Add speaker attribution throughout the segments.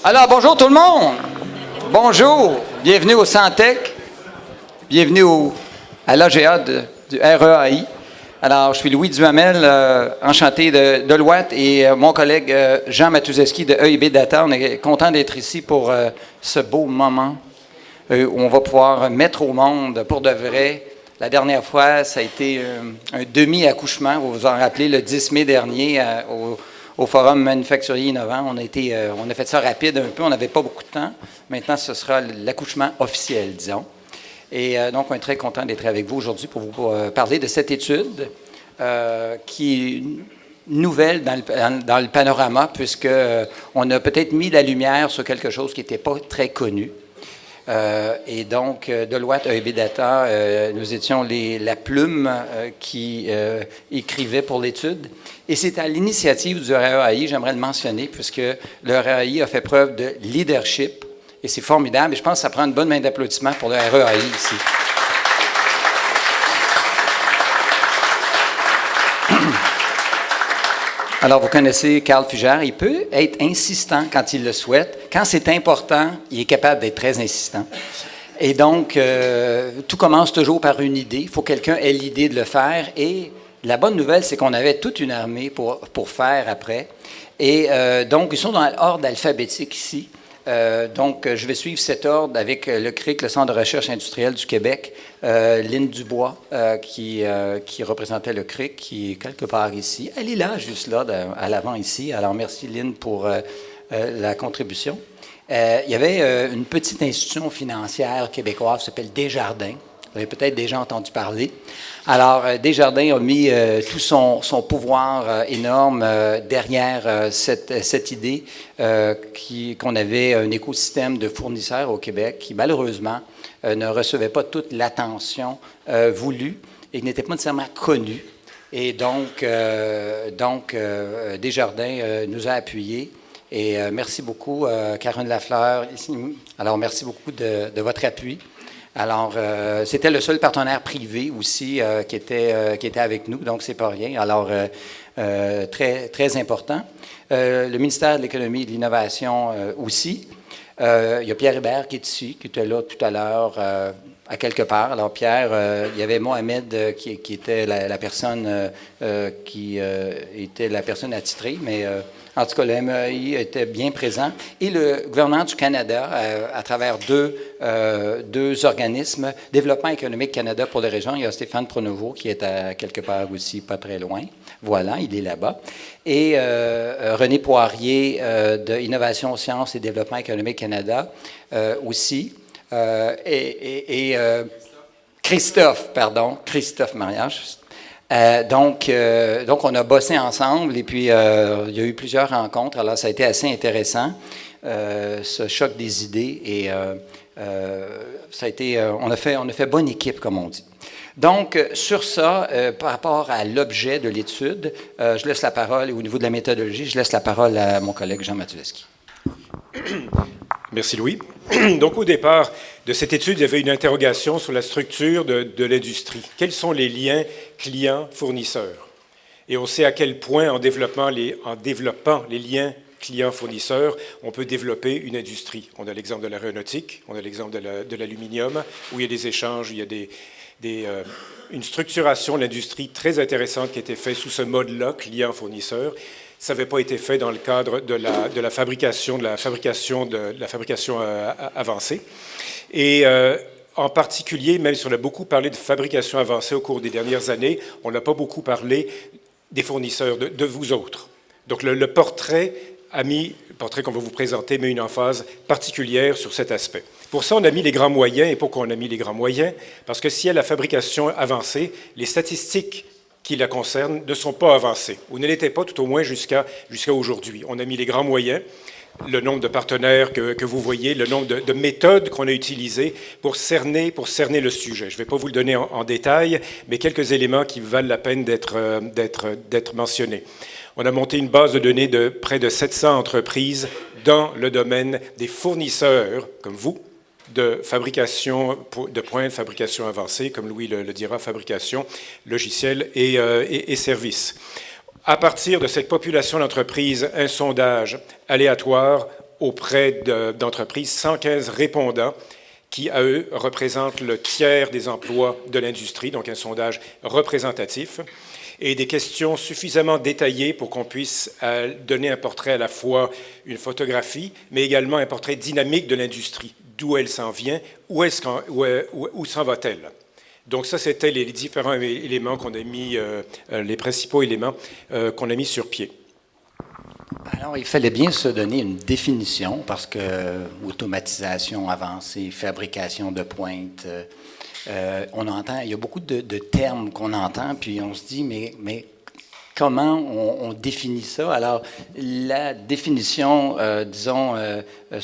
Speaker 1: Alors, bonjour tout le monde. Bonjour. Bienvenue au Santec. Bienvenue à l'AGA du REAI. Alors, je suis Louis Duhamel, enchanté de Deloitte, et mon collègue Jean Matuszewski de EIB Data. On est content d'être ici pour ce beau moment où on va pouvoir mettre au monde pour de vrai. La dernière fois, ça a été un demi-accouchement, vous vous en rappelez, le 10 mai dernier au Forum manufacturier innovant. On a fait ça rapide un peu, on n'avait pas beaucoup de temps. Maintenant, ce sera l'accouchement officiel, disons. Et donc, on est très content d'être avec vous aujourd'hui pour vous parler de cette étude qui est nouvelle dans le panorama, puisqu'on a peut-être mis la lumière sur quelque chose qui n'était pas très connu. Et donc, Deloitte, EIB Data, nous étions la plume qui écrivait pour l'étude. Et c'est à l'initiative du REAI, j'aimerais le mentionner, puisque le REAI a fait preuve de leadership. Et c'est formidable. Et je pense que ça prend une bonne main d'applaudissements pour le REAI ici. Alors, vous connaissez Carl Fugère. Il peut être insistant quand il le souhaite. Quand c'est important, il est capable d'être très insistant. Et donc, tout commence toujours par une idée. Il faut que quelqu'un ait l'idée de le faire. Et la bonne nouvelle, c'est qu'on avait toute une armée pour faire après. Et donc, ils sont dans l'ordre alphabétique ici. Donc, je vais suivre cet ordre avec le CRIC, le Centre de recherche industrielle du Québec, Lynne Dubois, qui représentait le CRIC, qui est quelque part ici. Elle est là, juste là, à l'avant ici. Alors, merci Lynne pour la contribution. Il y avait une petite institution financière québécoise qui s'appelle Desjardins. Vous avez peut-être déjà entendu parler. Alors, Desjardins a mis tout son pouvoir énorme derrière cette idée qu'on avait un écosystème de fournisseurs au Québec qui, malheureusement, ne recevait pas toute l'attention voulue et qui n'était pas nécessairement connu. Et donc Desjardins nous a appuyés. Et merci beaucoup, Caroline Lafleur. Alors, merci beaucoup de votre appui. Alors, c'était le seul partenaire privé aussi qui était avec nous, donc c'est pas rien. Alors, très, très important. Le ministère de l'Économie et de l'Innovation aussi. Il y a Pierre Hébert qui est ici, qui était là tout à l'heure, à quelque part. Alors, Pierre, il y avait Mohamed qui était la personne qui était la personne attitrée, mais en tout cas, le MEAI était bien présent. Et le gouvernement du Canada, à travers deux organismes, Développement économique Canada pour les régions, il y a Stéphane Pronovo qui est à quelque part aussi, pas très loin. Voilà, il est là-bas. Et René Poirier de Innovation, Sciences et Développement économique Canada aussi. Et Christophe Mariage. Donc, on a bossé ensemble et puis il y a eu plusieurs rencontres. Alors, ça a été assez intéressant, ce choc des idées. Et ça a été, on a fait bonne équipe, comme on dit. Donc, sur ça, par rapport à l'objet de l'étude, je laisse la parole, au niveau de la méthodologie, je laisse la parole à mon collègue Jean Matuszewski.
Speaker 2: Merci Louis. Donc au départ de cette étude, il y avait une interrogation sur la structure de l'industrie. Quels sont les liens clients-fournisseurs? Et on sait à quel point en développant les liens clients-fournisseurs, on peut développer une industrie. On a l'exemple de l'aéronautique, on a l'exemple de l'aluminium, où il y a des échanges, il y a une structuration de l'industrie très intéressante qui a été faite sous ce mode-là, client-fournisseur. Ça n'avait pas été fait dans le cadre de la fabrication avancée. Et en particulier, même si on a beaucoup parlé de fabrication avancée au cours des dernières années, on n'a pas beaucoup parlé des fournisseurs, de vous autres. Donc le portrait qu'on va vous présenter met une emphase particulière sur cet aspect. Pour ça, on a mis les grands moyens. Et pourquoi on a mis les grands moyens? Parce que s'il y a la fabrication avancée, les statistiques qui la concernent ne sont pas avancées, ou ne l'étaient pas tout au moins jusqu'à aujourd'hui. On a mis les grands moyens, le nombre de partenaires que vous voyez, le nombre de méthodes qu'on a utilisées pour cerner le sujet. Je ne vais pas vous le donner en détail, mais quelques éléments qui valent la peine d'être mentionnés. On a monté une base de données de près de 700 entreprises dans le domaine des fournisseurs, comme vous, de fabrication, de points de fabrication avancée, comme Louis le dira, fabrication, logiciels et services. À partir de cette population d'entreprises, un sondage aléatoire auprès d'entreprises, 115 répondants qui, à eux, représentent le tiers des emplois de l'industrie, donc un sondage représentatif, et des questions suffisamment détaillées pour qu'on puisse donner un portrait à la fois une photographie, mais également un portrait dynamique de l'industrie, d'où elle s'en vient, où s'en va-t-elle. Donc ça, c'était les différents éléments qu'on a mis, les principaux éléments qu'on a mis sur pied.
Speaker 1: Alors, il fallait bien se donner une définition parce que automatisation avancée, fabrication de pointe, on entend, il y a beaucoup de termes qu'on entend, puis on se dit, mais comment on définit ça? Alors, la définition, disons,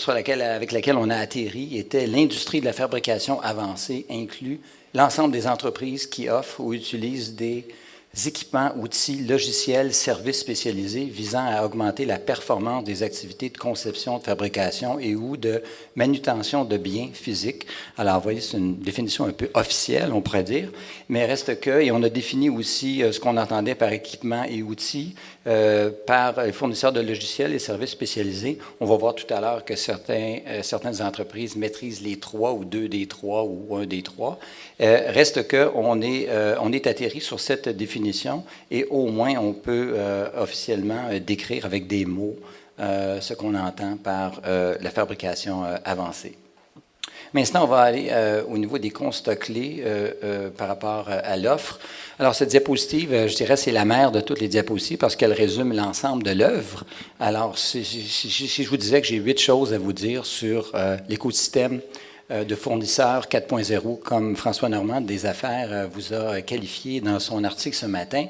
Speaker 1: avec laquelle on a atterri était l'industrie de la fabrication avancée inclut l'ensemble des entreprises qui offrent ou utilisent des équipements, outils, logiciels, services spécialisés visant à augmenter la performance des activités de conception, de fabrication et ou de manutention de biens physiques. Alors, vous voyez, c'est une définition un peu officielle, on pourrait dire, mais reste que, et on a défini aussi ce qu'on entendait par équipement et outils, par les fournisseurs de logiciels et services spécialisés. On va voir tout à l'heure que certaines entreprises maîtrisent les trois ou deux des trois ou un des trois. Reste qu'on est atterri sur cette définition et au moins on peut officiellement décrire avec des mots ce qu'on entend par la fabrication avancée. Maintenant, on va aller au niveau des constats clés par rapport à l'offre. Alors, cette diapositive, je dirais, c'est la mère de toutes les diapositives parce qu'elle résume l'ensemble de l'œuvre. Alors, si je vous disais que j'ai 8 choses à vous dire sur l'écosystème de fournisseurs 4.0, comme François Normand des Affaires vous a qualifié dans son article ce matin.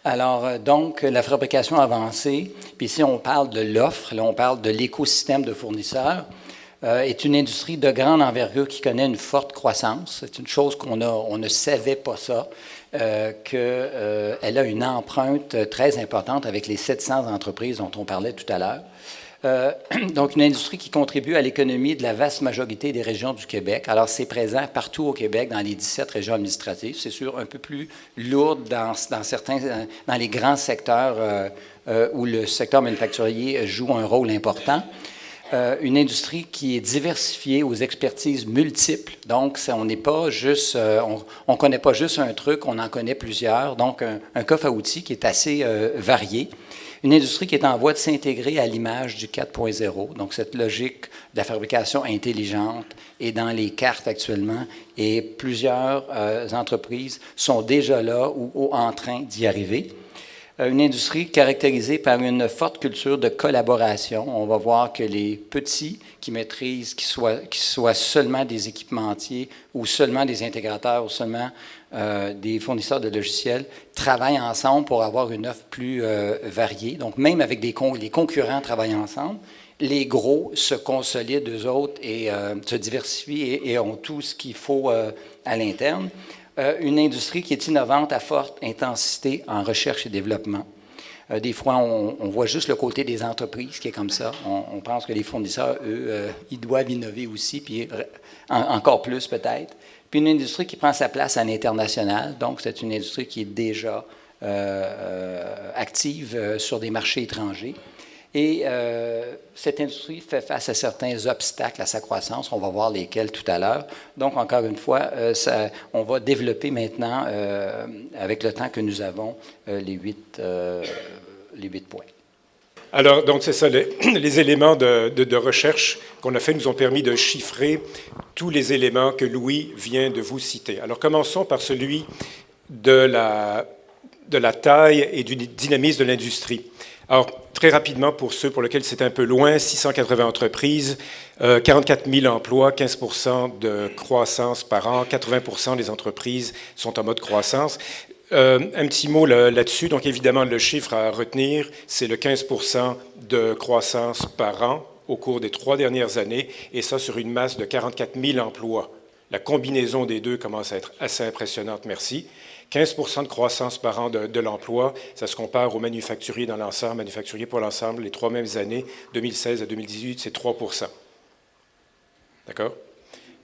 Speaker 1: Alors, donc, la fabrication avancée, puis ici, on parle de l'offre, là, on parle de l'écosystème de fournisseurs, est une industrie de grande envergure qui connaît une forte croissance. C'est une chose on ne savait pas ça, qu'elle a une empreinte très importante avec les 700 entreprises dont on parlait tout à l'heure. Donc, une industrie qui contribue à l'économie de la vaste majorité des régions du Québec. Alors, c'est présent partout au Québec, dans les 17 régions administratives. C'est sûr, un peu plus lourd dans les grands secteurs où le secteur manufacturier joue un rôle important. Une industrie qui est diversifiée aux expertises multiples. Donc, on n'est pas juste, on connaît pas juste un truc, on en connaît plusieurs. Donc, un coffre à outils qui est assez varié. Une industrie qui est en voie de s'intégrer à l'image du 4.0. Donc, cette logique de la fabrication intelligente est dans les cartes actuellement et plusieurs entreprises sont déjà là ou en train d'y arriver. Une industrie caractérisée par une forte culture de collaboration. On va voir que les petits qui maîtrisent, qui soient seulement des équipementiers ou seulement des intégrateurs ou seulement des fournisseurs de logiciels, travaillent ensemble pour avoir une offre plus variée. Donc, même avec les concurrents travaillent ensemble. Les gros se consolident eux autres et se diversifient et ont tout ce qu'il faut à l'interne. Une industrie qui est innovante à forte intensité en recherche et développement. Des fois, on voit juste le côté des entreprises qui est comme ça. On pense que les fournisseurs, eux, ils doivent innover aussi, puis encore plus peut-être. Puis une industrie qui prend sa place à l'international. Donc, c'est une industrie qui est déjà active sur des marchés étrangers. Et cette industrie fait face à certains obstacles à sa croissance. On va voir lesquels tout à l'heure. Donc, encore une fois, on va développer maintenant, avec le temps que nous avons, les 8 points.
Speaker 2: Alors, donc, c'est ça. Les éléments de recherche qu'on a fait nous ont permis de chiffrer tous les éléments que Louis vient de vous citer. Alors, commençons par celui de la taille et du dynamisme de l'industrie. Alors, très rapidement, pour ceux pour lesquels c'est un peu loin, 680 entreprises, 44 000 emplois, 15 % de croissance par an, 80 % des entreprises sont en mode croissance. Un petit mot là-dessus. Donc, évidemment, le chiffre à retenir, c'est le 15 % de croissance par an au cours des 3 dernières années, et ça sur une masse de 44 000 emplois. La combinaison des deux commence à être assez impressionnante, merci. 15 % de croissance par an de l'emploi, ça se compare aux manufacturiers dans l'ensemble, manufacturiers pour l'ensemble, les 3 mêmes années, 2016 à 2018, c'est 3 %. D'accord?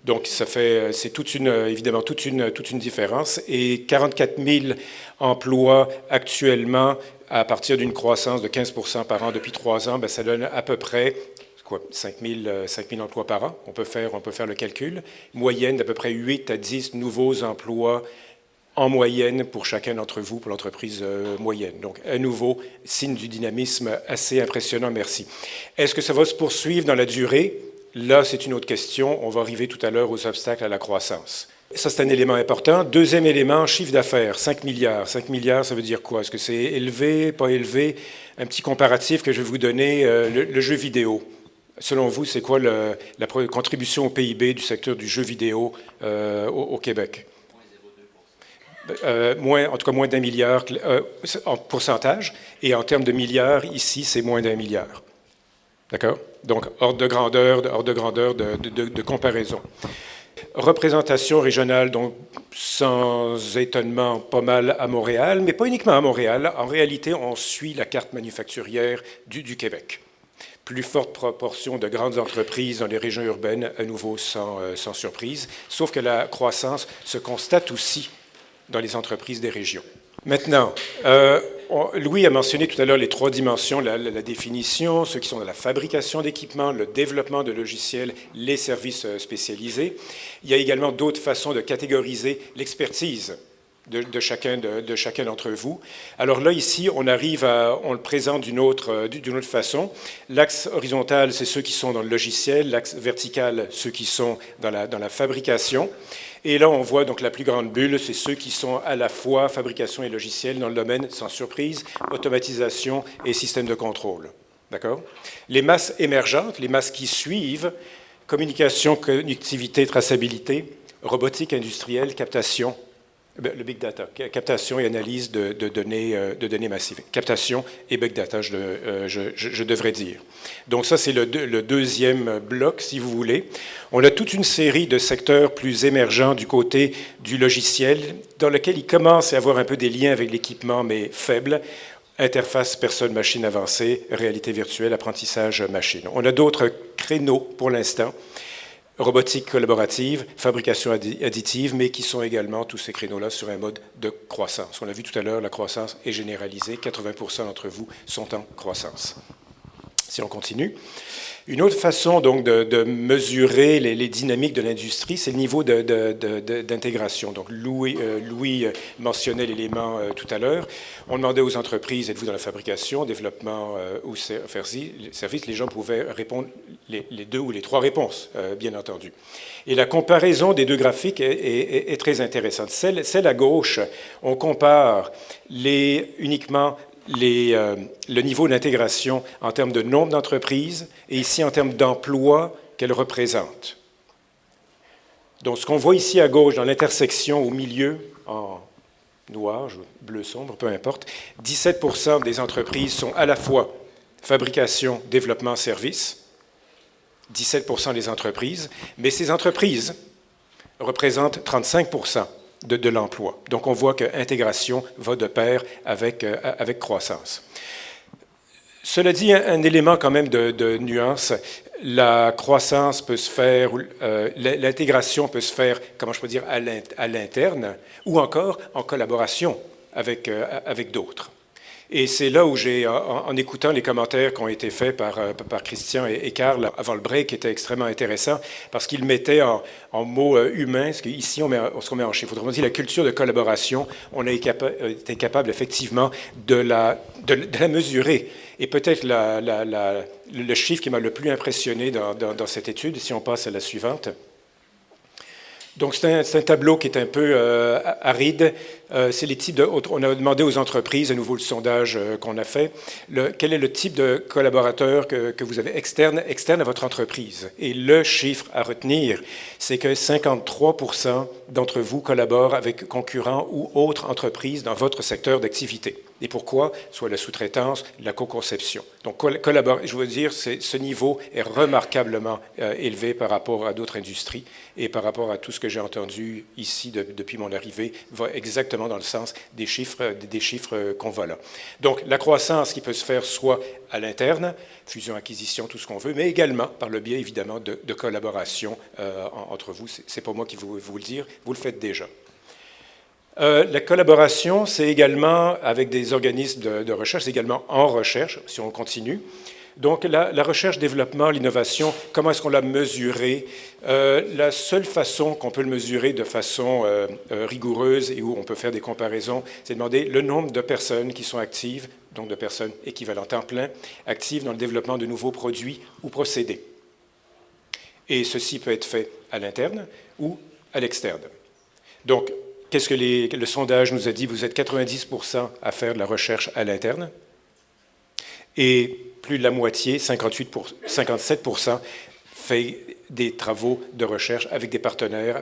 Speaker 2: Donc, ça fait, c'est évidemment toute une différence. Et 44 000 emplois actuellement à partir d'une croissance de 15% par an depuis 3 ans, ça donne à peu près 5 000 emplois par an. On peut faire le calcul. Moyenne d'à peu près 8 à 10 nouveaux emplois en moyenne pour chacun d'entre vous, pour l'entreprise moyenne. Donc, à nouveau, signe du dynamisme assez impressionnant, merci. Est-ce que ça va se poursuivre dans la durée? Là, c'est une autre question. On va arriver tout à l'heure aux obstacles à la croissance. Ça, c'est un élément important. Deuxième élément, chiffre d'affaires, 5 milliards. 5 milliards, ça veut dire quoi? Est-ce que c'est élevé, pas élevé? Un petit comparatif que je vais vous donner, le jeu vidéo. Selon vous, c'est quoi la contribution au PIB du secteur du jeu vidéo au Québec? En tout cas, moins d'1 milliard en pourcentage. Et en termes de milliards, ici, c'est moins d'1 milliard. D'accord? Donc, ordre de grandeur de comparaison. Représentation régionale, donc sans étonnement, pas mal à Montréal, mais pas uniquement à Montréal. En réalité, on suit la carte manufacturière du Québec. Plus forte proportion de grandes entreprises dans les régions urbaines, à nouveau sans surprise, sauf que la croissance se constate aussi dans les entreprises des régions. Maintenant, Louis a mentionné tout à l'heure les 3 dimensions, la définition, ceux qui sont dans la fabrication d'équipements, le développement de logiciels, les services spécialisés. Il y a également d'autres façons de catégoriser l'expertise de chacun d'entre vous. Alors là, ici, on le présente d'une autre façon. L'axe horizontal, c'est ceux qui sont dans le logiciel. L'axe vertical, ceux qui sont dans la fabrication. Et là, on voit donc la plus grande bulle, c'est ceux qui sont à la fois fabrication et logiciel dans le domaine, sans surprise, automatisation et système de contrôle. D'accord? Les masses émergentes, les masses qui suivent, communication, connectivité, traçabilité, robotique industrielle, captation, le big data, captation et analyse de données massives. Captation et big data, je devrais dire. Donc ça, c'est le deuxième bloc, si vous voulez. On a toute une série de secteurs plus émergents du côté du logiciel, dans lequel il commence à y avoir un peu des liens avec l'équipement, mais faibles. Interface personne-machine avancée, réalité virtuelle, apprentissage machine. On a d'autres créneaux pour l'instant. Robotique collaborative, fabrication additive, mais qui sont également, tous ces créneaux-là, sur un mode de croissance. On l'a vu tout à l'heure, la croissance est généralisée. 80% d'entre vous sont en croissance. Si on continue. Une autre façon donc de mesurer les dynamiques de l'industrie, c'est le niveau d'intégration. Donc Louis mentionnait l'élément tout à l'heure. On demandait aux entreprises, êtes-vous dans la fabrication, développement ou service? Les gens pouvaient répondre les 2 ou les 3 réponses, bien entendu. Et la comparaison des 2 graphiques est très intéressante. Celle à gauche, on compare uniquement le niveau d'intégration en termes de nombre d'entreprises et ici en termes d'emplois qu'elles représentent. Donc, ce qu'on voit ici à gauche, dans l'intersection au milieu, en noir, bleu sombre, peu importe, 17% des entreprises sont à la fois fabrication, développement, service, 17% des entreprises, mais ces entreprises représentent 35% de l'emploi. Donc, on voit que intégration va de pair avec croissance. Cela dit, un élément quand même de nuance. La croissance peut se faire, l'intégration peut se faire, comment je peux dire, à l'interne, ou encore en collaboration avec d'autres. Et c'est là où en écoutant les commentaires qui ont été faits par Christian et Karl avant le break, qui étaient extrêmement intéressants, parce qu'ils mettaient en mots humains, parce qu'ici, on se remet en chiffres. Autrement dit, la culture de collaboration, on a été capable effectivement de la mesurer. Et peut-être le chiffre qui m'a le plus impressionné dans cette étude, si on passe à la suivante. Donc, c'est un tableau qui est un peu aride. C'est les types on a demandé aux entreprises, à nouveau le sondage qu'on a fait, quel est le type de collaborateur que vous avez externe à votre entreprise. Et le chiffre à retenir, c'est que 53% d'entre vous collaborent avec concurrents ou autres entreprises dans votre secteur d'activité. Et pourquoi? Soit la sous-traitance, la co-conception. Donc, je veux dire, ce niveau est remarquablement élevé par rapport à d'autres industries et par rapport à tout ce que j'ai entendu ici depuis mon arrivée, va exactement dans le sens des chiffres qu'on voit là. Donc, la croissance qui peut se faire soit à l'interne, fusion, acquisition, tout ce qu'on veut, mais également par le biais, évidemment, de collaboration entre vous. C'est pas moi qui vous le dire, vous le faites déjà. La collaboration, c'est également avec des organismes de recherche, c'est également en recherche, si on continue. Donc, la recherche-développement, l'innovation, comment est-ce qu'on l'a mesuré? La seule façon qu'on peut le mesurer de façon rigoureuse et où on peut faire des comparaisons, c'est demander le nombre de personnes qui sont actives, donc de personnes équivalentes temps plein, actives dans le développement de nouveaux produits ou procédés. Et ceci peut être fait à l'interne ou à l'externe. Donc, qu'est-ce que le sondage nous a dit? Vous êtes 90% à faire de la recherche à l'interne et plus de la moitié, 57%, fait des travaux de recherche avec des partenaires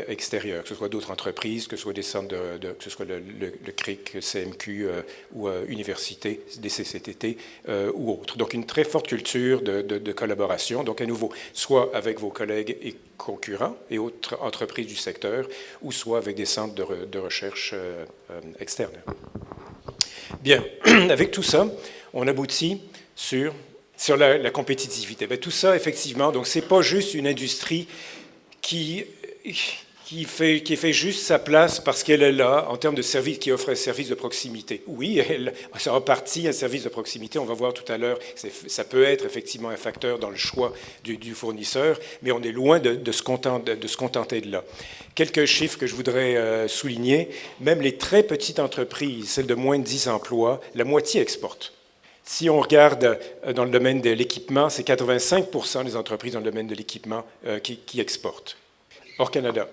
Speaker 2: extérieurs, que ce soit d'autres entreprises, que ce soit des centres que ce soit le CRIC, CMQ ou universités, des CCTT ou autres. Donc une très forte culture de collaboration, donc à nouveau, soit avec vos collègues et concurrents et autres entreprises du secteur, ou soit avec des centres de recherche externes. Bien, avec tout ça, on aboutit sur la compétitivité. Bien, tout ça, effectivement, donc c'est pas juste une industrie qui fait juste sa place parce qu'elle est là en termes de service, qui offre un service de proximité. Oui, c'est en partie un service de proximité, on va voir tout à l'heure, ça peut être effectivement un facteur dans le choix du fournisseur, mais on est loin de se contenter de là. Quelques chiffres que je voudrais souligner, même les très petites entreprises, celles de moins de 10 emplois, la moitié exportent. Si on regarde dans le domaine de l'équipement, c'est 85% des entreprises dans le domaine de l'équipement qui exportent. Hors Canada.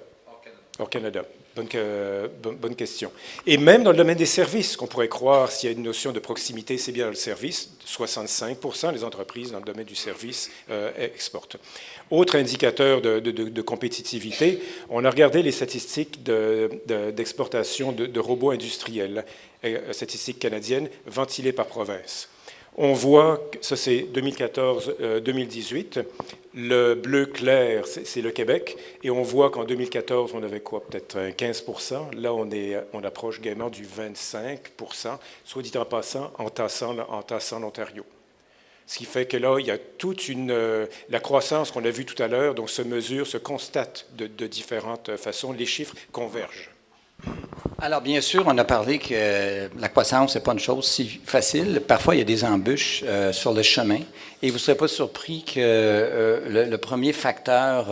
Speaker 2: Bonne question. Et même dans le domaine des services, qu'on pourrait croire, s'il y a une notion de proximité, c'est bien dans le service, 65% des entreprises dans le domaine du service exportent. Autre indicateur de compétitivité, on a regardé les statistiques d'exportation de robots industriels, statistiques canadiennes, ventilées par province. On voit, ça c'est 2014-2018, le bleu clair, c'est le Québec, et on voit qu'en 2014, on avait quoi, peut-être 15%. Là, on approche gaiement du 25%, soit dit en passant, en tassant l'Ontario. Ce qui fait que là, il y a toute la croissance qu'on a vue tout à l'heure, donc se mesure, se constate de différentes façons, les chiffres convergent.
Speaker 1: Alors, bien sûr, on a parlé que la croissance, ce n'est pas une chose si facile. Parfois, il y a des embûches sur le chemin. Et vous ne serez pas surpris que le premier facteur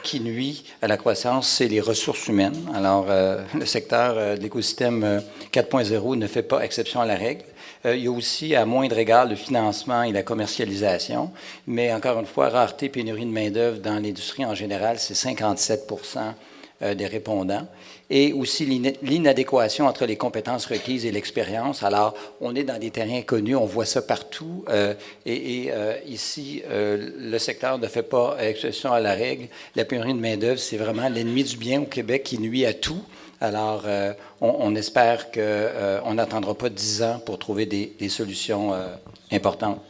Speaker 1: qui nuit à la croissance, c'est les ressources humaines. Alors, le secteur de l'écosystème 4.0 ne fait pas exception à la règle. Il y a aussi, à moindre égard, le financement et la commercialisation. Mais encore une fois, rareté, pénurie de main-d'œuvre dans l'industrie en général, c'est 57% des répondants. Et aussi l'inadéquation entre les compétences requises et l'expérience. Alors, on est dans des terrains connus, on voit ça partout. Ici, le secteur ne fait pas exception à la règle. La pénurie de main-d'œuvre, c'est vraiment l'ennemi du bien au Québec qui nuit à tout. Alors, on espère qu'on n'attendra pas 10 ans pour trouver des solutions importantes.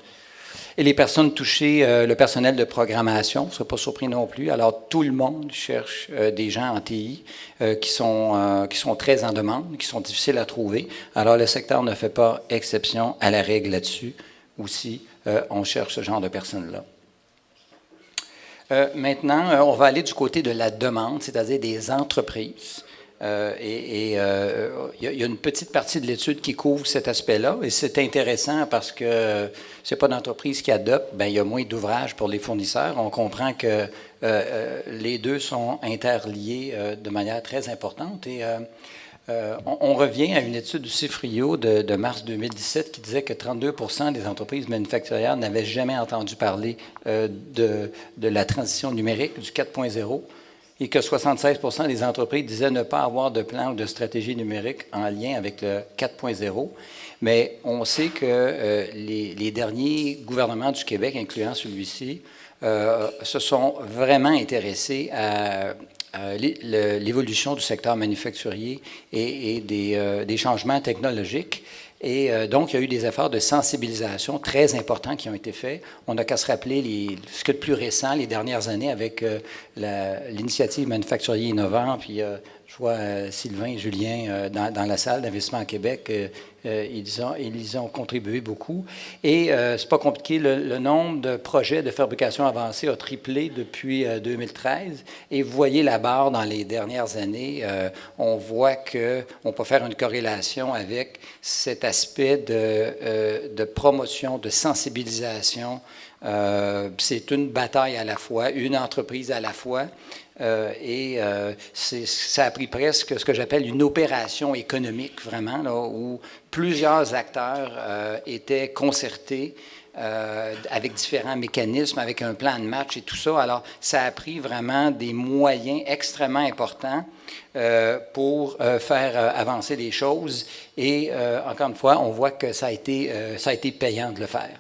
Speaker 1: Et les personnes touchées, le personnel de programmation, ne soyez pas surpris non plus. Alors, tout le monde cherche des gens en TI qui sont très en demande, qui sont difficiles à trouver. Alors, le secteur ne fait pas exception à la règle là-dessus. Aussi, on cherche ce genre de personnes-là. Maintenant, on va aller du côté de la demande, c'est-à-dire des entreprises. Il y a une petite partie de l'étude qui couvre cet aspect-là, et c'est intéressant parce que c'est pas d'entreprise qui adopte, bien, il y a moins d'ouvrages pour les fournisseurs. On comprend que les deux sont interliés de manière très importante. Et on revient à une étude du CIFRIO de mars 2017 qui disait que 32% des entreprises manufacturières n'avaient jamais entendu parler de la transition numérique, du 4.0. Et que 76% des entreprises disaient ne pas avoir de plan ou de stratégie numérique en lien avec le 4.0. Mais on sait que les derniers gouvernements du Québec, incluant celui-ci, se sont vraiment intéressés à l'évolution du secteur manufacturier et des changements technologiques. Et donc, il y a eu des efforts de sensibilisation très importants qui ont été faits. On n'a qu'à se rappeler ce que de plus récent, les dernières années, avec l'initiative Manufacturier innovant, puis je vois Sylvain et Julien dans la salle d'Investissement à Québec. Ils ont contribué beaucoup. Et c'est pas compliqué, le nombre de projets de fabrication avancée a triplé depuis 2013. Et vous voyez la barre dans les dernières années, on voit qu'on peut faire une corrélation avec cet aspect de promotion, de sensibilisation. C'est une bataille à la fois, une entreprise à la fois. Ça a pris presque ce que j'appelle une opération économique, vraiment, là, où plusieurs acteurs étaient concertés avec différents mécanismes, avec un plan de match et tout ça. Alors, ça a pris vraiment des moyens extrêmement importants pour faire avancer les choses. Et encore une fois, on voit que ça a été payant de le faire.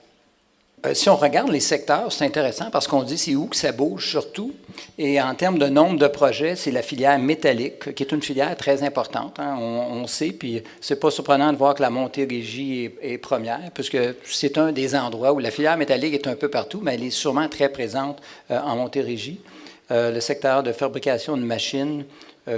Speaker 1: Si on regarde les secteurs, c'est intéressant parce qu'on dit c'est où que ça bouge surtout. Et en termes de nombre de projets, c'est la filière métallique, qui est une filière très importante. Hein, on sait, puis c'est pas surprenant de voir que la Montérégie est première, puisque c'est un des endroits où la filière métallique est un peu partout, mais elle est sûrement très présente en Montérégie. Le secteur de fabrication de machines,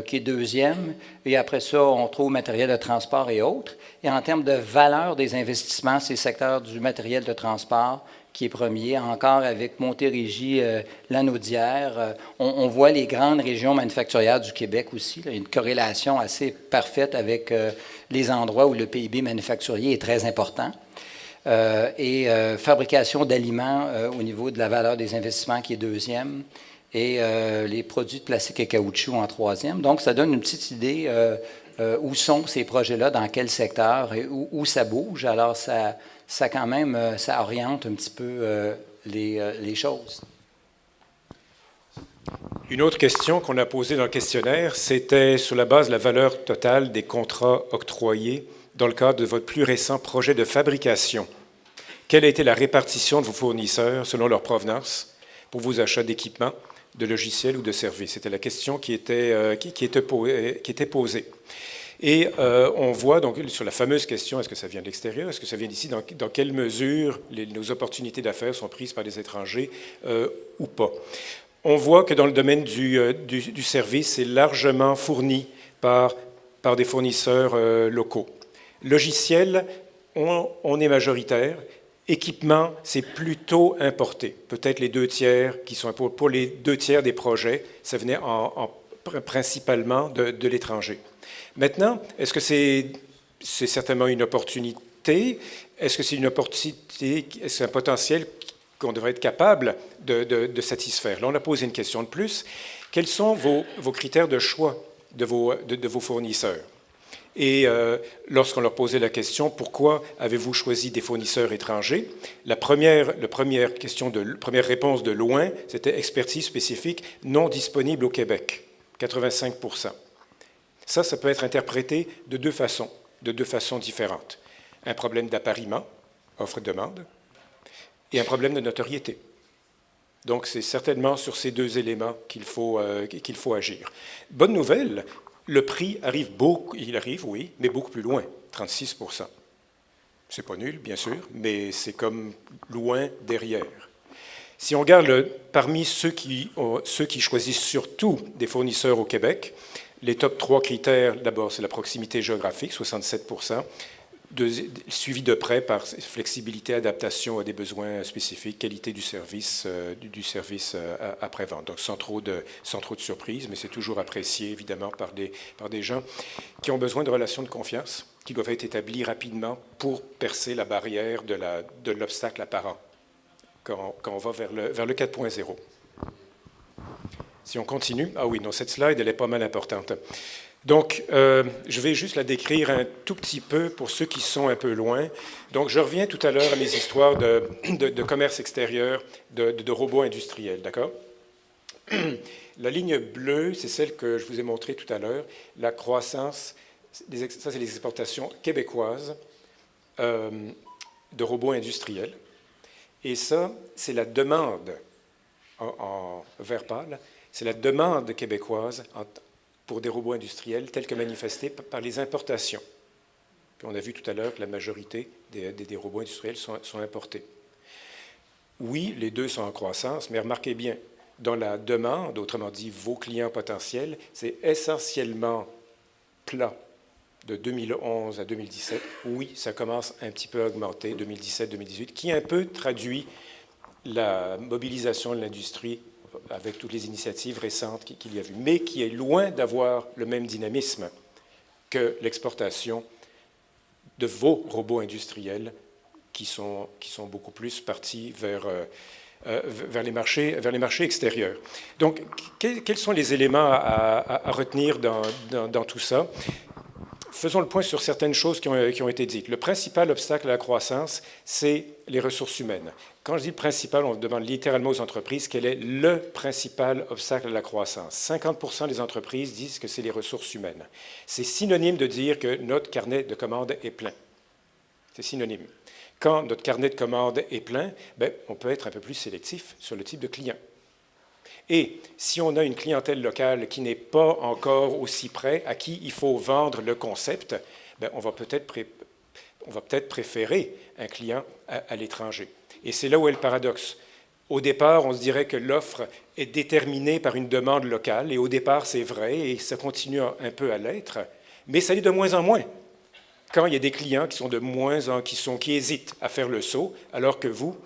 Speaker 1: qui est deuxième. Et après ça, on trouve matériel de transport et autres. Et en termes de valeur des investissements, c'est le secteur du matériel de transport qui est premier, encore avec Montérégie, Lanaudière. On voit les grandes régions manufacturières du Québec aussi. Là, une corrélation assez parfaite avec les endroits où le PIB manufacturier est très important. Fabrication d'aliments au niveau de la valeur des investissements qui est deuxième. Et les produits de plastique et caoutchouc en troisième. Donc, ça donne une petite idée où sont ces projets-là, dans quel secteur et où ça bouge. Alors, ça quand même, ça oriente un petit peu les choses.
Speaker 2: Une autre question qu'on a posée dans le questionnaire, c'était sur la base de la valeur totale des contrats octroyés dans le cadre de votre plus récent projet de fabrication. Quelle a été la répartition de vos fournisseurs selon leur provenance pour vos achats d'équipements, de logiciels ou de services? C'était la question qui était posée. Et on voit donc sur la fameuse question, est-ce que ça vient de l'extérieur, est-ce que ça vient d'ici, dans quelle mesure nos opportunités d'affaires sont prises par des étrangers ou pas. On voit que dans le domaine du service, c'est largement fourni par des fournisseurs locaux. Logiciels, on est majoritaire. Équipement, c'est plutôt importé. Peut-être les 2/3 qui sont pour les 2/3 des projets, ça venait principalement de l'étranger. Maintenant, est-ce que c'est certainement une opportunité? Est-ce que c'est une opportunité, est-ce que c'est un potentiel qu'on devrait être capable de satisfaire? Là, on a posé une question de plus. Quels sont vos critères de choix de vos fournisseurs? Et lorsqu'on leur posait la question, pourquoi avez-vous choisi des fournisseurs étrangers? La première réponse de loin, c'était expertise spécifique non disponible au Québec, 85%. Ça peut être interprété de deux façons différentes. Un problème d'appariement, offre-demande, et un problème de notoriété. Donc, c'est certainement sur ces deux éléments qu'il faut agir. Bonne nouvelle, le prix il arrive, oui, mais beaucoup plus loin, 36%. C'est pas nul, bien sûr, mais c'est comme loin derrière. Si on regarde parmi ceux qui choisissent surtout des fournisseurs au Québec, les top 3 critères, d'abord, c'est la proximité géographique, 67%, suivi de près par flexibilité, adaptation à des besoins spécifiques, qualité du service après-vente. Donc, sans trop de surprise, mais c'est toujours apprécié, évidemment, par des gens qui ont besoin de relations de confiance, qui doivent être établies rapidement pour percer la barrière de l'obstacle apparent quand on va vers le 4.0. Si on continue, cette slide, elle est pas mal importante. Donc, je vais juste la décrire un tout petit peu pour ceux qui sont un peu loin. Donc, je reviens tout à l'heure à mes histoires de commerce extérieur, de robots industriels, d'accord? La ligne bleue, c'est celle que je vous ai montrée tout à l'heure, la croissance, ça c'est les exportations québécoises de robots industriels. Et ça, c'est la demande, en vert pâle, c'est la demande québécoise pour des robots industriels tels que manifestés par les importations. Puis on a vu tout à l'heure que la majorité des robots industriels sont importés. Oui, les deux sont en croissance, mais remarquez bien, dans la demande, autrement dit vos clients potentiels, c'est essentiellement plat de 2011 à 2017. Oui, ça commence un petit peu à augmenter, 2017-2018, qui un peu traduit la mobilisation de l'industrie avec toutes les initiatives récentes qu'il y a eu, mais qui est loin d'avoir le même dynamisme que l'exportation de vos robots industriels qui sont beaucoup plus partis vers les marchés extérieurs. Donc, quels sont les éléments à retenir dans tout ça? Faisons le point sur certaines choses qui ont été dites. Le principal obstacle à la croissance, c'est les ressources humaines. Quand je dis le principal, on demande littéralement aux entreprises quel est le principal obstacle à la croissance. 50% des entreprises disent que c'est les ressources humaines. C'est synonyme de dire que notre carnet de commandes est plein. C'est synonyme. Quand notre carnet de commandes est plein, on peut être un peu plus sélectif sur le type de client. Et si on a une clientèle locale qui n'est pas encore aussi près, à qui il faut vendre le concept, on va peut-être préférer un client à l'étranger. Et c'est là où est le paradoxe. Au départ, on se dirait que l'offre est déterminée par une demande locale, et au départ, c'est vrai, et ça continue un peu à l'être, mais ça l'est de moins en moins. Quand il y a des clients qui hésitent à faire le saut, alors que vous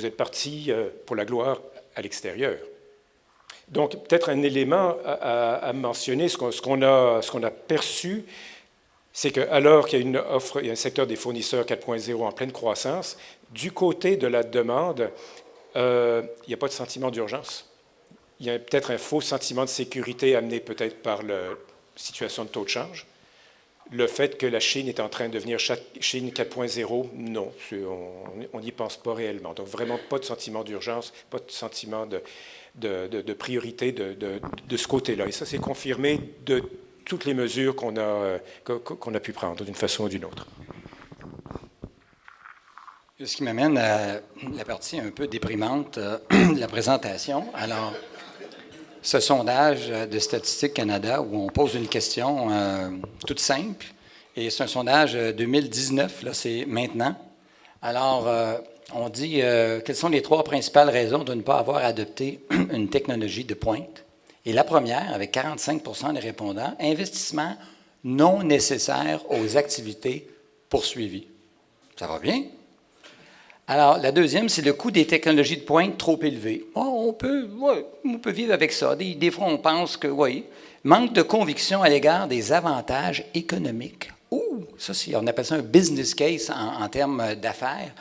Speaker 2: êtes parti pour la gloire à l'extérieur. Donc, peut-être un élément à mentionner, ce qu'on a perçu, c'est qu'alors qu'il y a une offre, il y a un secteur des fournisseurs 4.0 en pleine croissance, du côté de la demande, il n'y a pas de sentiment d'urgence. Il y a peut-être un faux sentiment de sécurité amené peut-être par la situation de taux de change. Le fait que la Chine est en train de devenir Chine 4.0, non, on n'y pense pas réellement. Donc, vraiment pas de sentiment d'urgence, pas de sentiment de priorité de ce côté-là. Et ça, c'est confirmé de toutes les mesures qu'on a pu prendre d'une façon ou d'une autre.
Speaker 1: Ce qui m'amène à la partie un peu déprimante de la présentation. Alors, ce sondage de Statistique Canada où on pose une question toute simple, et c'est un sondage 2019, là, c'est maintenant. Alors, on dit quelles sont les 3 principales raisons de ne pas avoir adopté une technologie de pointe. Et la première, avec 45% des répondants, investissement non nécessaire aux activités poursuivies. Ça va bien? Alors, la deuxième, c'est le coût des technologies de pointe trop élevé. On peut vivre avec ça. Des fois, on pense que, oui, manque de conviction à l'égard des avantages économiques. Ça, on appelle ça un business case en termes d'affaires.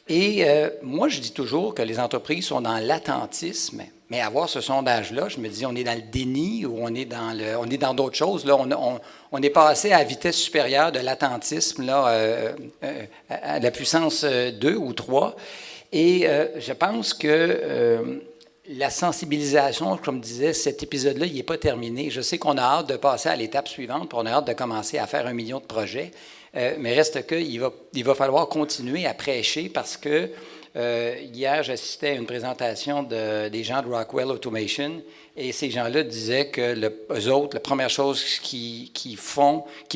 Speaker 1: Et moi, je dis toujours que les entreprises sont dans l'attentisme, mais à voir ce sondage-là, je me dis, on est dans le déni ou on est dans d'autres choses. Là, on est passé à la vitesse supérieure de l'attentisme, là, à la puissance 2 ou 3. Et je pense que la sensibilisation, comme je disais, cet épisode-là, il n'est pas terminé. Je sais qu'on a hâte de passer à l'étape suivante, puis on a hâte de commencer à faire 1 million de projets. Mais reste qu'il va falloir continuer à prêcher parce que hier, j'assistais à une présentation des gens de Rockwell Automation et ces gens-là disaient que eux autres, la première chose qui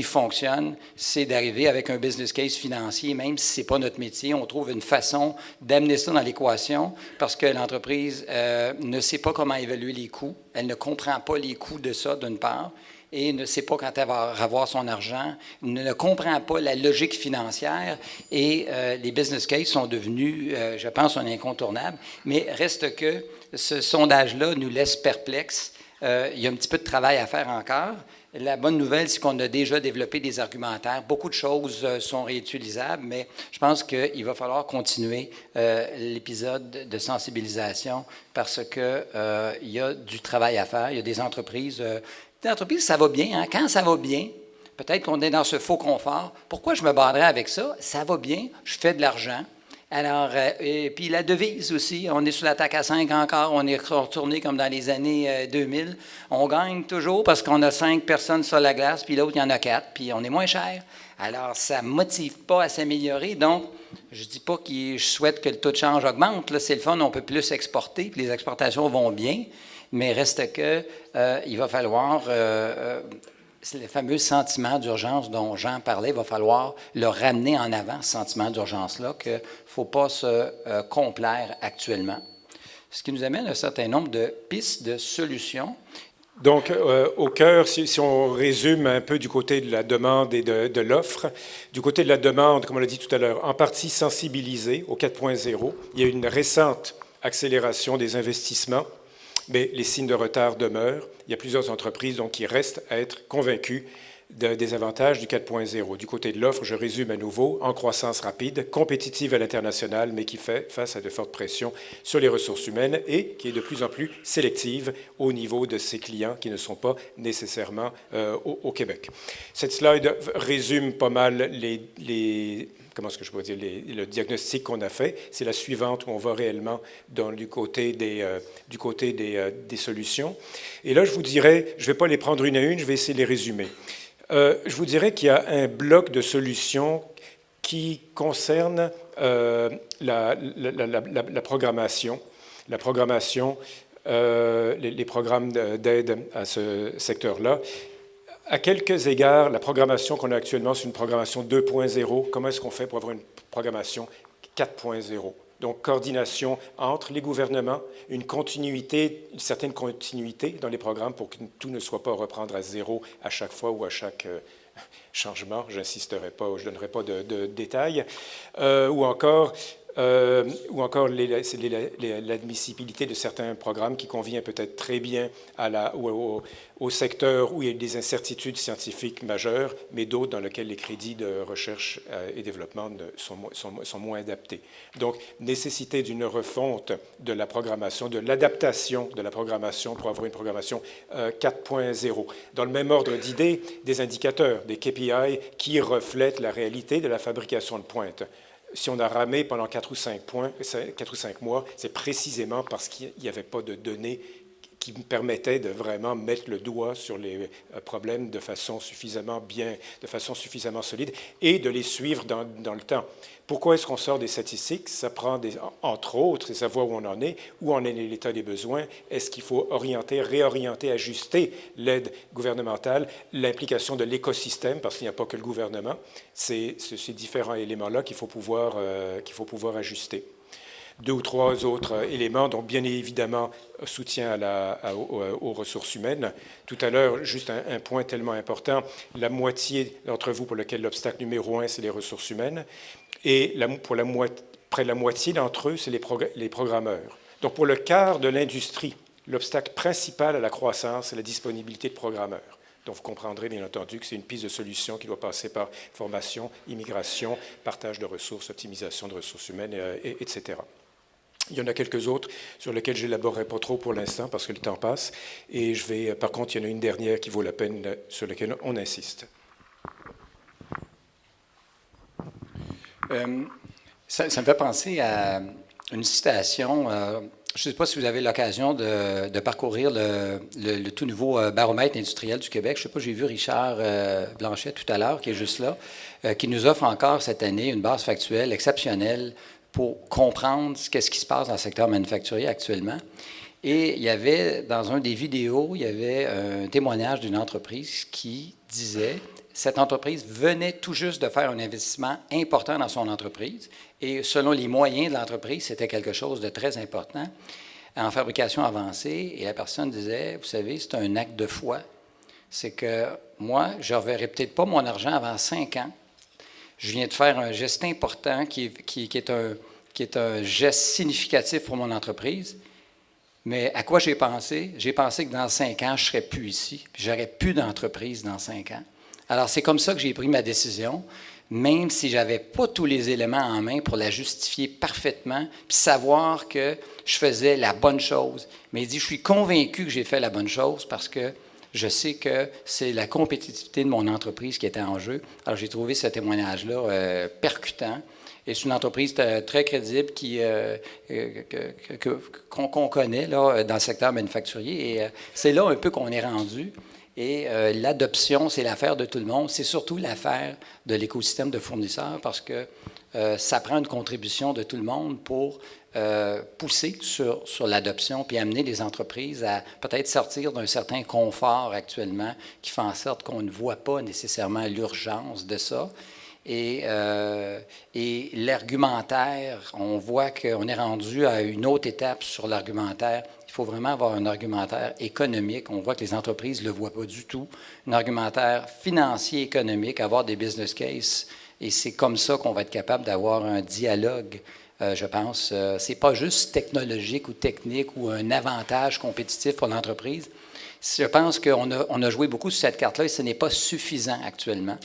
Speaker 1: fonctionne, c'est d'arriver avec un business case financier, même si ce n'est pas notre métier. On trouve une façon d'amener ça dans l'équation parce que l'entreprise ne sait pas comment évaluer les coûts. Elle ne comprend pas les coûts de ça, d'une part, et ne sait pas quand elle va avoir son argent, ne comprend pas la logique financière, et les business cases sont devenus, je pense, un incontournable. Mais reste que ce sondage-là nous laisse perplexes. Il y a un petit peu de travail à faire encore. La bonne nouvelle, c'est qu'on a déjà développé des argumentaires. Beaucoup de choses sont réutilisables, mais je pense qu'il va falloir continuer l'épisode de sensibilisation parce qu'il y a du travail à faire. Il y a des entreprises... ça va bien. Hein? Quand ça va bien, peut-être qu'on est dans ce faux confort. Pourquoi je me battrais avec ça? Ça va bien, je fais de l'argent. Alors, et puis la devise aussi, on est sur l'attaque à 5 encore, on est retourné comme dans les années 2000. On gagne toujours parce qu'on a 5 personnes sur la glace, puis l'autre, il y en a 4, puis on est moins cher. Alors, ça ne motive pas à s'améliorer. Donc, je ne dis pas que je souhaite que le taux de change augmente. Là, c'est le fun, on peut plus exporter, puis les exportations vont bien. Mais reste que il va falloir, c'est le fameux sentiment d'urgence dont Jean parlait, il va falloir le ramener en avant, ce sentiment d'urgence-là, qu'il ne faut pas se complaire actuellement. ce qui nous amène à un certain nombre de pistes de solutions.
Speaker 2: Donc, au cœur, si on résume un peu du côté de la demande et de l'offre, du côté de la demande, comme on l'a dit tout à l'heure, en partie sensibilisée au 4.0, il y a une récente accélération des investissements, mais les signes de retard demeurent. Il y a plusieurs entreprises donc, qui restent à être convaincues des avantages du 4.0. Du côté de l'offre, je résume à nouveau, en croissance rapide, compétitive à l'international, mais qui fait face à de fortes pressions sur les ressources humaines et qui est de plus en plus sélective au niveau de ses clients qui ne sont pas nécessairement au Québec. Cette slide résume pas mal comment est-ce que je peux dire, le diagnostic qu'on a fait. C'est la suivante où on va réellement du côté des solutions. Et là, je vous dirais, je ne vais pas les prendre une à une, je vais essayer de les résumer. Je vous dirais qu'il y a un bloc de solutions qui concerne la programmation. La programmation, les programmes d'aide à ce secteur-là. À quelques égards, la programmation qu'on a actuellement, c'est une programmation 2.0. Comment est-ce qu'on fait pour avoir une programmation 4.0? Donc, coordination entre les gouvernements, une certaine continuité dans les programmes pour que tout ne soit pas à reprendre à zéro à chaque fois ou à chaque changement. Je n'insisterai pas, je ne donnerai pas de détails. Ou encore l'admissibilité de certains programmes qui convient peut-être très bien au secteur où il y a des incertitudes scientifiques majeures, mais d'autres dans lesquels les crédits de recherche et développement sont moins adaptés. Donc, nécessité d'une refonte de la programmation, de l'adaptation de la programmation pour avoir une programmation 4.0. Dans le même ordre d'idées, des indicateurs, des KPI qui reflètent la réalité de la fabrication de pointe. Si on a ramé pendant 4 ou 5 mois, c'est précisément parce qu'il n'y avait pas de données qui me permettaient de vraiment mettre le doigt sur les problèmes de façon suffisamment solide et de les suivre dans le temps. Pourquoi est-ce qu'on sort des statistiques? Ça prend, entre autres, c'est savoir où on en est, où en est l'état des besoins. Est-ce qu'il faut réorienter, ajuster l'aide gouvernementale, l'implication de l'écosystème, parce qu'il n'y a pas que le gouvernement. C'est ces différents éléments-là qu'il faut pouvoir ajuster. 2 ou 3 autres éléments, donc bien évidemment soutien aux ressources humaines. Tout à l'heure, juste un point tellement important, la moitié d'entre vous pour lequel l'obstacle numéro 1, c'est les ressources humaines, et près de la moitié d'entre eux, c'est les programmeurs. Donc pour le quart de l'industrie, l'obstacle principal à la croissance, c'est la disponibilité de programmeurs. Donc, vous comprendrez, bien entendu, que c'est une piste de solution qui doit passer par formation, immigration, partage de ressources, optimisation de ressources humaines, etc. Il y en a quelques autres sur lesquels je n'élaborerai pas trop pour l'instant parce que le temps passe. Et par contre, il y en a une dernière qui vaut la peine, sur laquelle on insiste.
Speaker 1: Ça me fait penser à une citation. Je ne sais pas si vous avez l'occasion de parcourir le tout nouveau baromètre industriel du Québec. Je ne sais pas, j'ai vu Richard Blanchet tout à l'heure, qui est juste là, qui nous offre encore cette année une base factuelle exceptionnelle pour comprendre qu'est-ce qui se passe dans le secteur manufacturier actuellement. Et il y avait, dans un des vidéos, il y avait un témoignage d'une entreprise qui disait, cette entreprise venait tout juste de faire un investissement important dans son entreprise, et selon les moyens de l'entreprise, c'était quelque chose de très important en fabrication avancée, et la personne disait, vous savez, c'est un acte de foi, c'est que moi, je ne reverrai peut-être pas mon argent avant 5 ans. Je viens de faire un geste important qui est un geste significatif pour mon entreprise. Mais à quoi j'ai pensé? J'ai pensé que dans 5 ans, je ne serais plus ici. Je n'aurais plus d'entreprise dans 5 ans. Alors, c'est comme ça que j'ai pris ma décision, même si je n'avais pas tous les éléments en main pour la justifier parfaitement, puis savoir que je faisais la bonne chose. Mais il dit, je suis convaincu que j'ai fait la bonne chose parce que je sais que c'est la compétitivité de mon entreprise qui était en jeu. Alors, j'ai trouvé ce témoignage-là percutant. Et c'est une entreprise très crédible qu'on connaît là, dans le secteur manufacturier. Et c'est là un peu qu'on est rendu. Et l'adoption, c'est l'affaire de tout le monde. C'est surtout l'affaire de l'écosystème de fournisseurs parce que ça prend une contribution de tout le monde pour pousser sur l'adoption puis amener les entreprises à peut-être sortir d'un certain confort actuellement qui fait en sorte qu'on ne voit pas nécessairement l'urgence de ça. Et l'argumentaire, on voit qu'on est rendu à une autre étape sur l'argumentaire. Il faut vraiment avoir un argumentaire économique. On voit que les entreprises ne le voient pas du tout. Un argumentaire financier, économique, avoir des business cases. Et c'est comme ça qu'on va être capable d'avoir un dialogue, je pense. C'est pas juste technologique ou technique ou un avantage compétitif pour l'entreprise. Je pense qu'on a joué beaucoup sur cette carte-là et ce n'est pas suffisant actuellement.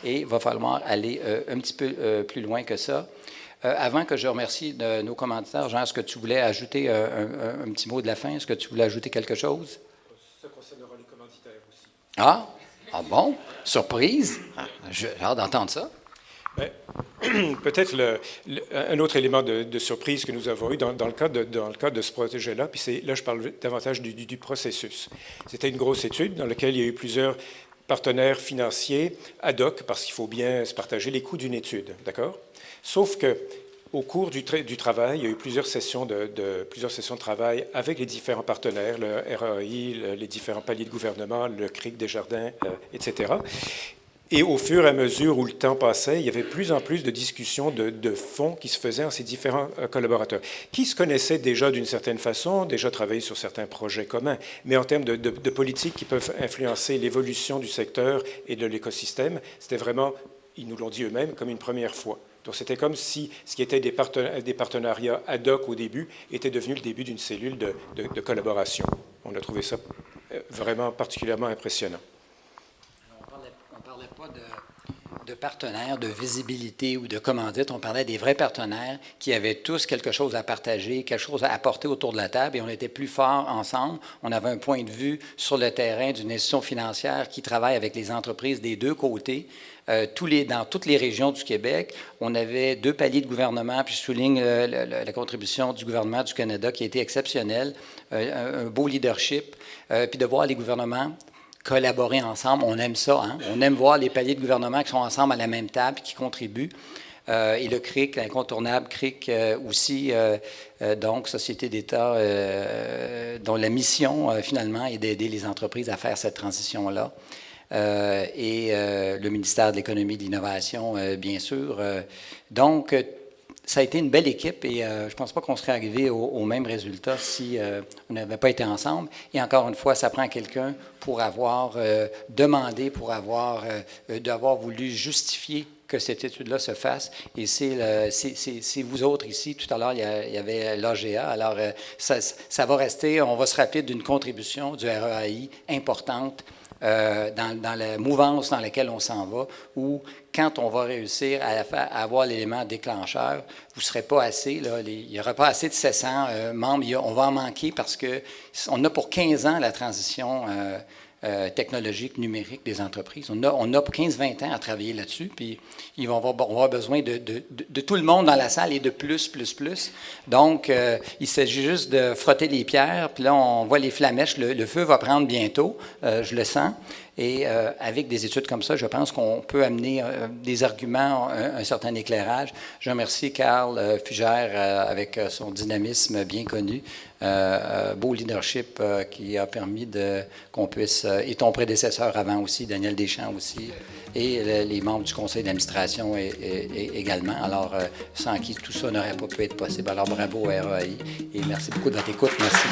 Speaker 1: Et il va falloir aller un petit peu plus loin que ça. Avant que je remercie nos commanditaires, Jean, est-ce que tu voulais ajouter un petit mot de la fin? Est-ce que tu voulais ajouter quelque chose?
Speaker 2: Ça concernera les commanditaires aussi.
Speaker 1: Ah bon? Surprise? J'ai hâte d'entendre ça.
Speaker 2: Ben, peut-être un autre élément de surprise que nous avons eu dans le cadre de ce projet-là, puis là je parle davantage du processus. C'était une grosse étude dans laquelle il y a eu plusieurs partenaires financiers ad hoc, parce qu'il faut bien se partager les coûts d'une étude, d'accord? Sauf que au cours du travail, il y a eu plusieurs sessions de travail avec les différents partenaires, le RAI, les différents paliers de gouvernement, le CRIC Desjardins, etc. Et au fur et à mesure où le temps passait, il y avait plus en plus de discussions de fond qui se faisaient entre ces différents collaborateurs, qui se connaissaient déjà d'une certaine façon, déjà travaillaient sur certains projets communs, mais en termes de politiques qui peuvent influencer l'évolution du secteur et de l'écosystème, c'était vraiment, ils nous l'ont dit eux-mêmes, comme une première fois. Donc c'était comme si ce qui était des partenariats ad hoc au début était devenu le début d'une cellule de collaboration. On a trouvé ça vraiment particulièrement impressionnant.
Speaker 1: On ne parlait pas de partenaires, de visibilité ou de commandite. On parlait des vrais partenaires qui avaient tous quelque chose à partager, quelque chose à apporter autour de la table et on était plus forts ensemble. On avait un point de vue sur le terrain d'une institution financière qui travaille avec les entreprises des deux côtés. Dans toutes les régions du Québec, on avait 2 paliers de gouvernement, puis je souligne la contribution du gouvernement du Canada qui a été exceptionnelle, un beau leadership, puis de voir les gouvernements collaborer ensemble. On aime ça, hein? On aime voir les paliers de gouvernement qui sont ensemble à la même table, qui contribuent. Et le CRIC, l'incontournable CRIC aussi, donc Société d'État, dont la mission, finalement, est d'aider les entreprises à faire cette transition-là. Et le ministère de l'Économie et de l'Innovation, bien sûr. Donc, ça a été une belle équipe et je ne pense pas qu'on serait arrivé au même résultat si on n'avait pas été ensemble. Et encore une fois, ça prend quelqu'un pour avoir demandé, d'avoir voulu justifier que cette étude-là se fasse. Et c'est vous autres ici. Tout à l'heure, il y avait l'AGA. Alors, ça va rester, on va se rappeler d'une contribution du REAI importante dans la mouvance dans laquelle on s'en va, où quand on va réussir à avoir l'élément déclencheur, vous ne serez pas assez, là, il n'y aura pas assez de 700 membres, on va en manquer parce qu'on a pour 15 ans la transition technologique, numérique des entreprises. On a pour 15-20 ans à travailler là-dessus, puis on va avoir besoin de tout le monde dans la salle et de plus. Donc, il s'agit juste de frotter les pierres, puis là, on voit les flamèches, le feu va prendre bientôt, je le sens. Et avec des études comme ça, je pense qu'on peut amener des arguments, un certain éclairage. Je remercie Carl Fugère avec son dynamisme bien connu, beau leadership qui a permis qu'on puisse, et ton prédécesseur avant aussi, Daniel Deschamps aussi, et les membres du conseil d'administration également. Alors, sans qui tout ça n'aurait pas pu être possible. Alors, bravo au RAI et merci beaucoup de votre écoute. Merci.